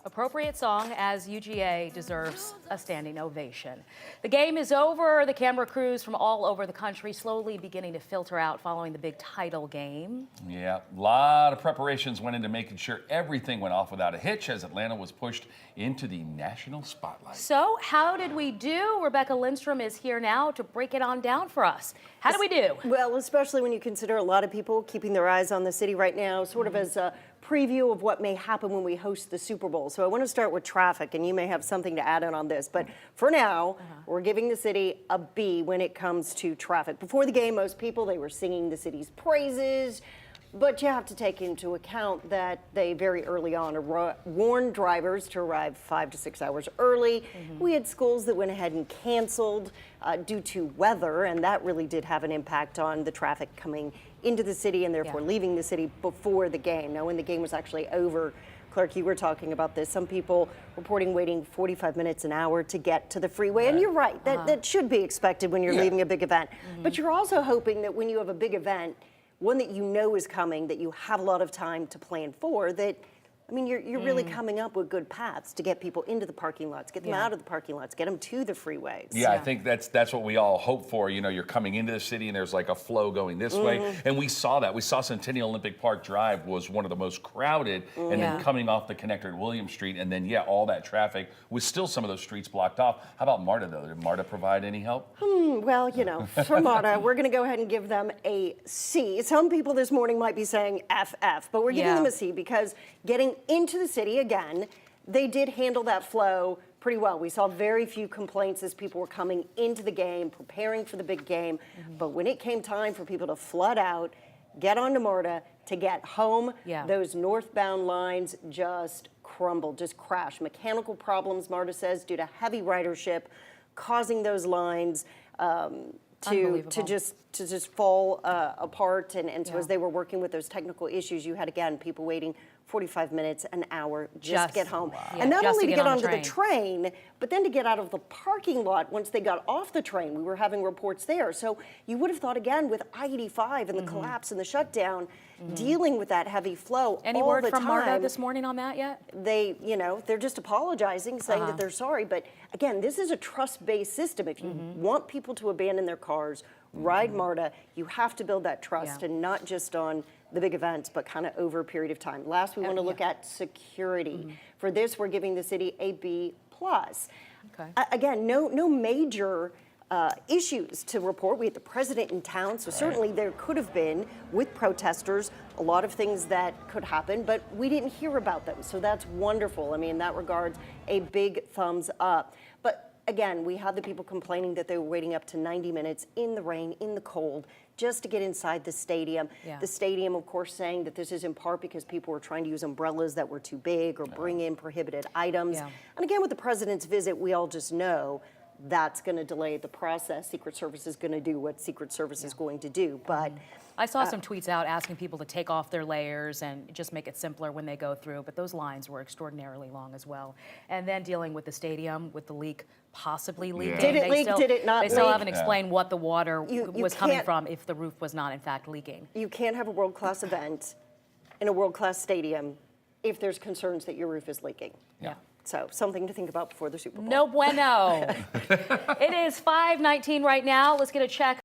Appropriate song, as UGA deserves a standing ovation. The game is over. The camera crews from all over the country slowly beginning to filter out following the big title game. Yeah, a lot of preparations went into making sure everything went off without a hitch as Atlanta was pushed into the national spotlight. So how did we do? Rebecca Lindstrom is here now to break it on down for us. How did we do? Well, especially when you consider a lot of people keeping their eyes on the city right now, sort of as a preview of what may happen when we host the Super Bowl. So I want to start with traffic, and you may have something to add in on this. But for now, we're giving the city a B when it comes to traffic. Before the game, most people, they were singing the city's praises. But you have to take into account that they very early on warned drivers to arrive 5 to 6 hours early. We had schools that went ahead and canceled due to weather, and that really did have an impact on the traffic coming into the city and therefore leaving the city before the game. Now, when the game was actually over, Clark, you were talking about this. Some people reporting waiting 45 minutes, an hour to get to the freeway. And you're right, that should be expected when you're leaving a big event. But you're also hoping that when you have a big event, one that you know is coming, that you have a lot of time to plan for, that, I mean, you're really coming up with good paths to get people into the parking lots, get them out of the parking lots, get them to the freeways. Yeah, I think that's what we all hope for. You know, you're coming into the city and there's like a flow going this way. And we saw that. We saw Centennial Olympic Park Drive was one of the most crowded. And then coming off the connector at William Street, and then, all that traffic with still some of those streets blocked off. How about MARTA, though? Did MARTA provide any help? Well, you know, for MARTA, we're going to go ahead and give them a C. Some people this morning might be saying FF, but we're giving them a C because getting into the city, again, they did handle that flow pretty well. We saw very few complaints as people were coming into the game, preparing for the big game. But when it came time for people to flood out, get onto MARTA, to get home, those northbound lines just crumbled, just crashed. Mechanical problems, MARTA says, due to heavy ridership, causing those lines to just fall apart. And so as they were working with those technical issues, you had, again, people waiting 45 minutes, an hour just to get home. And not only to get onto the train, but then to get out of the parking lot once they got off the train. We were having reports there. So you would have thought, again, with I-85 and the collapse and the shutdown, dealing with that heavy flow Any all word the from time. MARTA this morning on that yet? They, they're just apologizing, saying that they're sorry. But again, this is a trust-based system. If you want people to abandon their cars, ride MARTA, you have to build that trust, and not just on the big events, but kind of over a period of time. Last, we want to look at security. For this, we're giving the city a B+. Again, no major issues to report. We had the president in town, so certainly there could have been, with protesters, a lot of things that could happen, but we didn't hear about them, so that's wonderful. I mean, in that regard, a big thumbs up. But again, we had the people complaining that they were waiting up to 90 minutes in the rain, in the cold, just to get inside the stadium. The stadium, of course, saying that this is in part because people were trying to use umbrellas that were too big or bring in prohibited items. And again, with the president's visit, we all just know that's going to delay the process. Secret Service is going to do what Secret Service is going to do. But I saw some tweets out asking people to take off their layers and just make it simpler when they go through, but those lines were extraordinarily long as well. And then dealing with the stadium, with the leak possibly leaking. Did it leak? Did it not leak? They still haven't explained what the water was coming from if the roof was not in fact leaking. You can't have a world-class event in a world-class stadium if there's concerns that your roof is leaking. So something to think about before the Super Bowl. No bueno. It is 5:19 right now. Let's get a check